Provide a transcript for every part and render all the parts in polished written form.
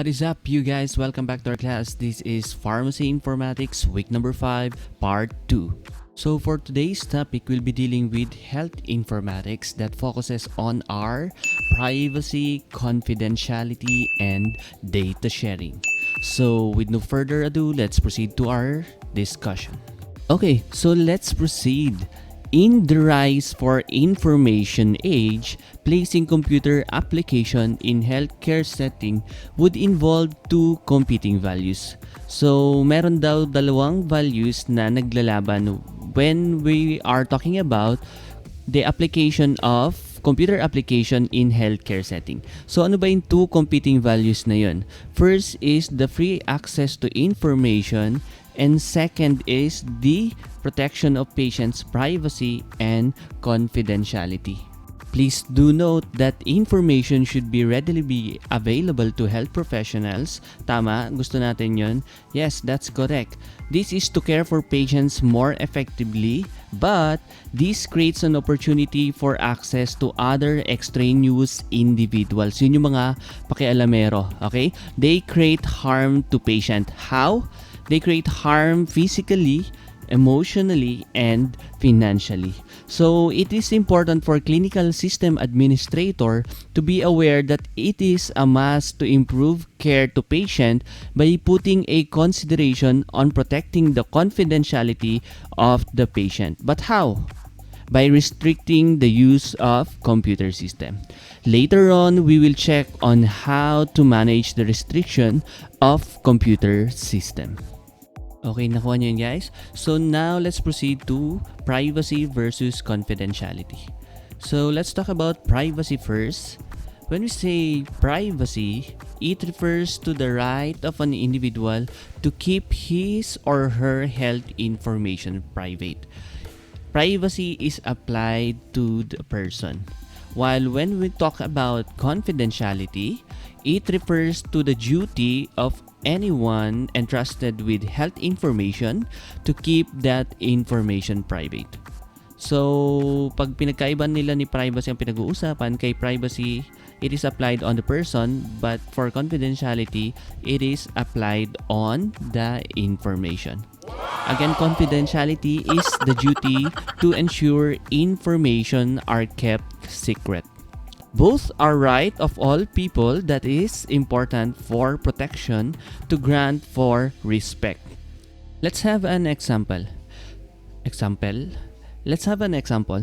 What is up, you guys? Welcome back to our class. This is Pharmacy Informatics week number 5, part 2. So for today's topic, we'll be dealing with Health Informatics that focuses on our privacy, confidentiality, and data sharing. So with no further ado, let's proceed to our discussion. Okay, so let's proceed. In the rise for information age, placing computer application in healthcare setting would involve two competing values. So, meron daw dalawang values na naglalaban when we are talking about the application of computer application in healthcare setting. So, ano ba yung two competing values na yun? First is the free access to information, and second is the protection of patients' privacy and confidentiality. Please do note that information should be readily available to health professionals. Tama? Gusto natin yun? Yes, that's correct. This is to care for patients more effectively, but this creates an opportunity for access to other extraneous individuals. Yun yung mga pakialamero, okay? They create harm to patient. How? They create harm physically, emotionally, and financially. So, it is important for clinical system administrator to be aware that it is a must to improve care to patient by putting a consideration on protecting the confidentiality of the patient. But how? By restricting the use of computer system. Later on, we will check on how to manage the restriction of computer system. Okay, nakuha nyo yun, guys? So now, let's proceed to privacy versus confidentiality. So let's talk about privacy first. When we say privacy, it refers to the right of an individual to keep his or her health information private. Privacy is applied to the person. While when we talk about confidentiality, it refers to the duty of anyone entrusted with health information to keep that information private. So, pag pinagkaiban nila ni privacy ang pinag-uusapan, kay privacy, it is applied on the person, but for confidentiality, it is applied on the information. Again, confidentiality is the duty to ensure information are kept secret. Both are right of all people that is important for protection to grant for respect. Let's have an example. Let's have an example.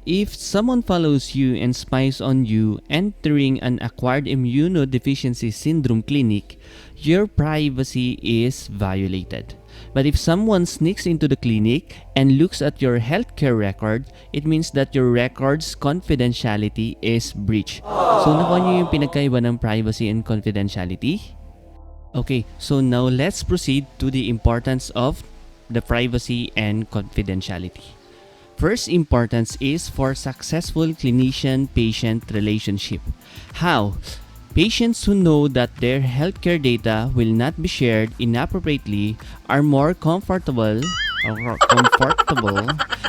If someone follows you and spies on you entering an acquired immunodeficiency syndrome clinic, your privacy is violated. But if someone sneaks into the clinic and looks at your healthcare record, it means that your record's confidentiality is breached. So, nakuha niyo yung pinagkaiba ng privacy and confidentiality? Okay, so now let's proceed to the importance of the privacy and confidentiality. First importance is for successful clinician-patient relationship. How? Patients who know that their healthcare data will not be shared inappropriately are more comfortable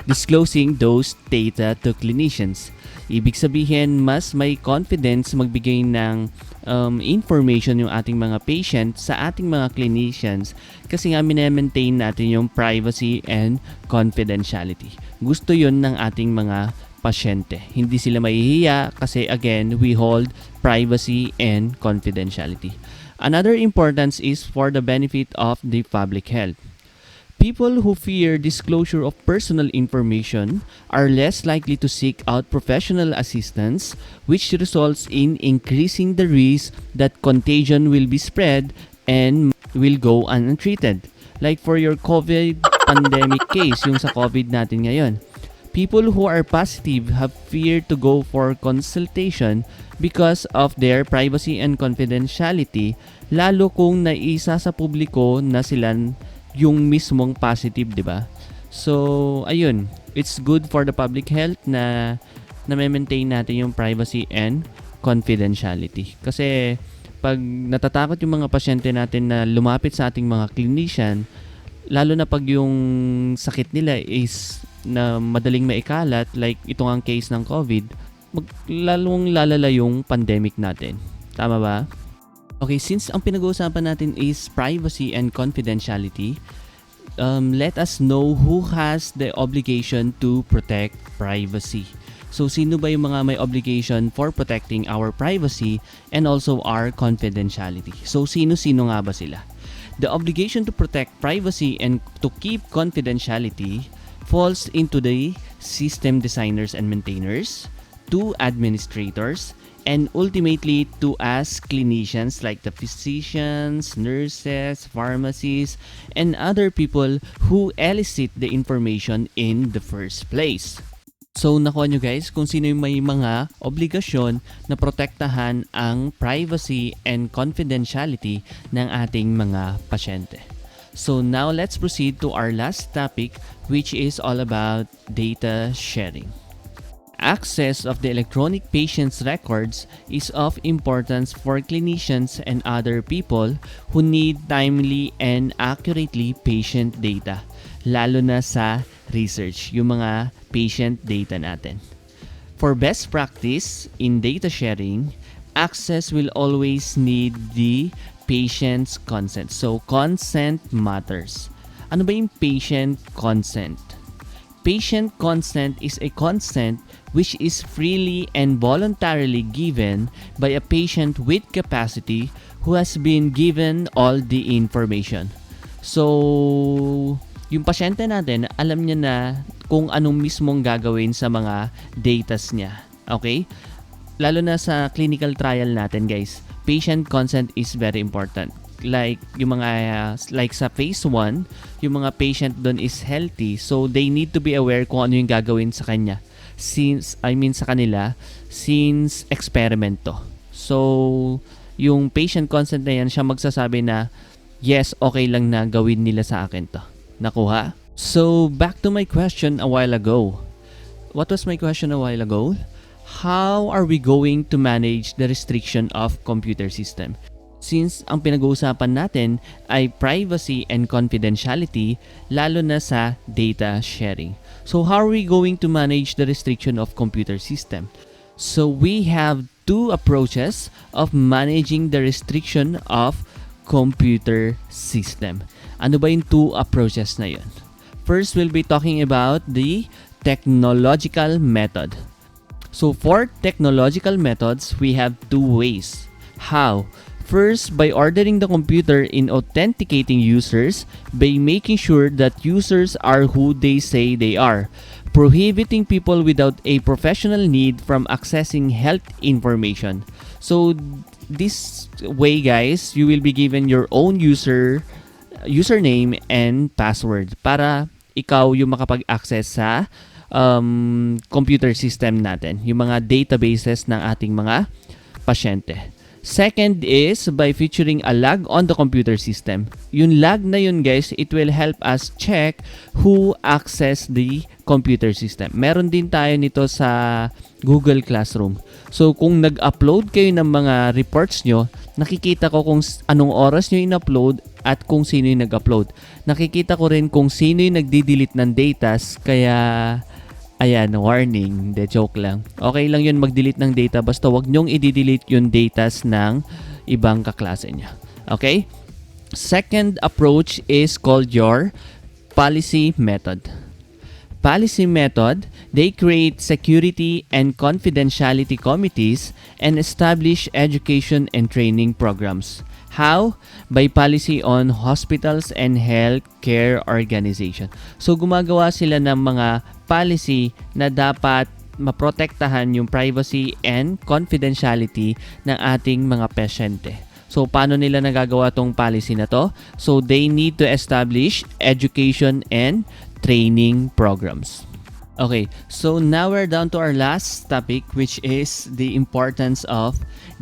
disclosing those data to clinicians. Ibig sabihin, mas may confidence magbigay ng information yung ating mga patient sa ating mga clinicians kasi nga minemaintain natin yung privacy and confidentiality. Gusto yun ng ating mga pasyente. Hindi sila mahihiya kasi again, we hold privacy and confidentiality. Another importance is for the benefit of the public health. People who fear disclosure of personal information are less likely to seek out professional assistance, which results in increasing the risk that contagion will be spread and will go untreated. Like for your COVID pandemic case, yung sa COVID natin ngayon. People who are positive have feared to go for consultation because of their privacy and confidentiality, lalo kung naisa sa publiko na sila yung mismong positive, di ba? So, ayun, it's good for the public health na na-maintain natin yung privacy and confidentiality. Kasi pag natatakot yung mga pasyente natin na lumapit sa ating mga clinician, lalo na pag yung sakit nila is na madaling maikalat, like ito ang case ng COVID, lalong lalala yung pandemic natin. Tama ba? Okay, since ang pinag-uusapan natin is privacy and confidentiality, let us know who has the obligation to protect privacy. So, sino ba yung mga may obligation for protecting our privacy and also our confidentiality? So, sino-sino nga ba sila? The obligation to protect privacy and to keep confidentiality falls into the system designers and maintainers, to administrators, and ultimately to us clinicians like the physicians, nurses, pharmacists, and other people who elicit the information in the first place. So, nakuha nyo guys kung sino yung may mga obligasyon na protektahan ang privacy and confidentiality ng ating mga pasyente. So, now let's proceed to our last topic, which is all about data sharing. Access of the electronic patient's records is of importance for clinicians and other people who need timely and accurately patient data, lalo na sa research, yung mga patient data natin. For best practice in data sharing, access will always need the patient's consent. So, consent matters. Ano ba yung patient consent? Patient consent is a consent which is freely and voluntarily given by a patient with capacity who has been given all the information. So, yung pasyente natin, alam niya na kung anong mismong gagawin sa mga datas niya. Okay? Lalo na sa clinical trial natin, guys, patient consent is very important. Like yung mga like sa phase 1, yung mga patient doon is healthy, so they need to be aware kung ano yung gagawin sa kanya sa kanila since experiment to. So yung patient consent na yan, siya magsasabi na yes, okay lang na gawin nila sa akin to. Nakuha? So back to my question a while ago. What was my question a while ago? How are we going to manage the restriction of computer system? Since ang pinag-uusapan natin ay privacy and confidentiality, lalo na sa data sharing. So how are we going to manage the restriction of computer system? So we have two approaches of managing the restriction of computer system. Ano ba yung two approaches na yun? First, we'll be talking about the technological method. So for technological methods, we have two ways. How? First, by ordering the computer in authenticating users by making sure that users are who they say they are, prohibiting people without a professional need from accessing health information. So this way, guys, you will be given your own username and password para ikaw yung makapag-access sa computer system natin, yung mga databases ng ating mga pasyente. Second is by featuring a log on the computer system. Yung log na yun, guys, it will help us check who access the computer system. Meron din tayo nito sa Google Classroom. So kung nag-upload kayo ng mga reports nyo, nakikita ko kung anong oras nyo in-upload at kung sino yung nag-upload. Nakikita ko rin kung sino yung nagdi-delete ng datas, kaya ayan, warning. De, joke lang. Okay lang yun mag-delete ng data, basta wag nyong i-delete yung datas ng ibang kaklase niya. Okay? Second approach is called your policy method. Policy method, they create security and confidentiality committees and establish education and training programs. How? By policy on hospitals and healthcare organization. So gumagawa sila ng mga policy na dapat maprotektahan yung privacy and confidentiality ng ating mga pasyente. So paano nila nagagawa tong policy na to? So they need to establish education and training programs. Okay, so now we're down to our last topic, which is the importance of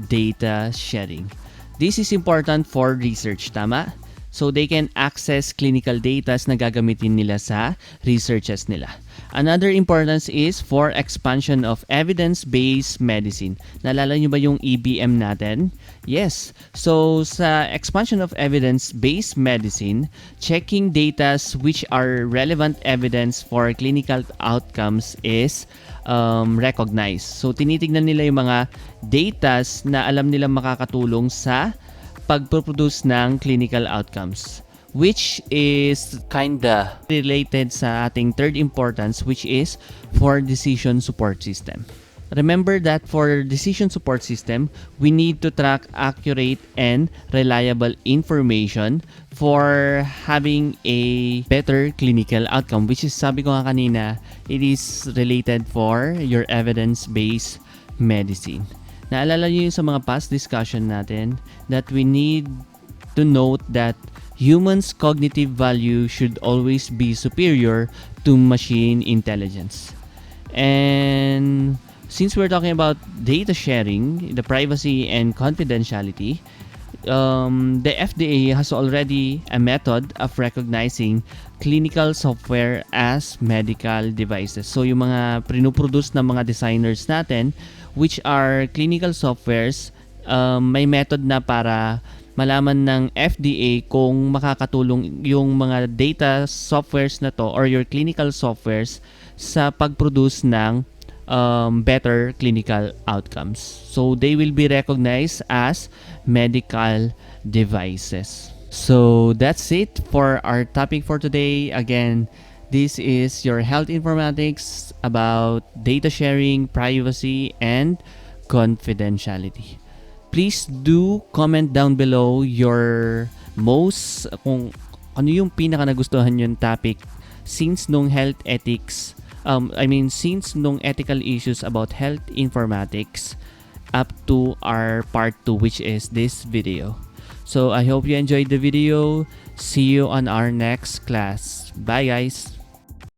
data sharing. This is important for research, tama? So they can access clinical data na gagamitin nila sa researches nila. Another importance is for expansion of evidence-based medicine. Naalala nyo ba yung EBM natin? Yes. So sa expansion of evidence-based medicine, checking data which are relevant evidence for clinical outcomes is recognized. So tinitignan nila yung mga data na alam nila makakatulong sa pagproduce ng clinical outcomes, which is kinda related sa ating third importance, which is for decision support system. Remember that for decision support system, we need to track accurate and reliable information for having a better clinical outcome, which is, sabi ko nga kanina, it is related for your evidence-based medicine. Naalala nyo yung sa mga past discussion natin that we need to note that humans' cognitive value should always be superior to machine intelligence. And since we're talking about data sharing, the privacy and confidentiality, the FDA has already a method of recognizing clinical software as medical devices. So yung mga pinuproduce ng mga designers natin, which are clinical softwares, may method na para malaman ng FDA kung makakatulong yung mga data softwares na to or your clinical softwares sa pag-produce ng better clinical outcomes. So they will be recognized as medical devices. So that's it for our topic for today. Again, this is your Health Informatics about data sharing, privacy, and confidentiality. Please do comment down below your kung ano yung pinaka nagustuhan yung topic since nung health ethics since nung ethical issues about health informatics up to our part 2, which is this video. So I hope you enjoyed the video. See you on our next class. Bye guys.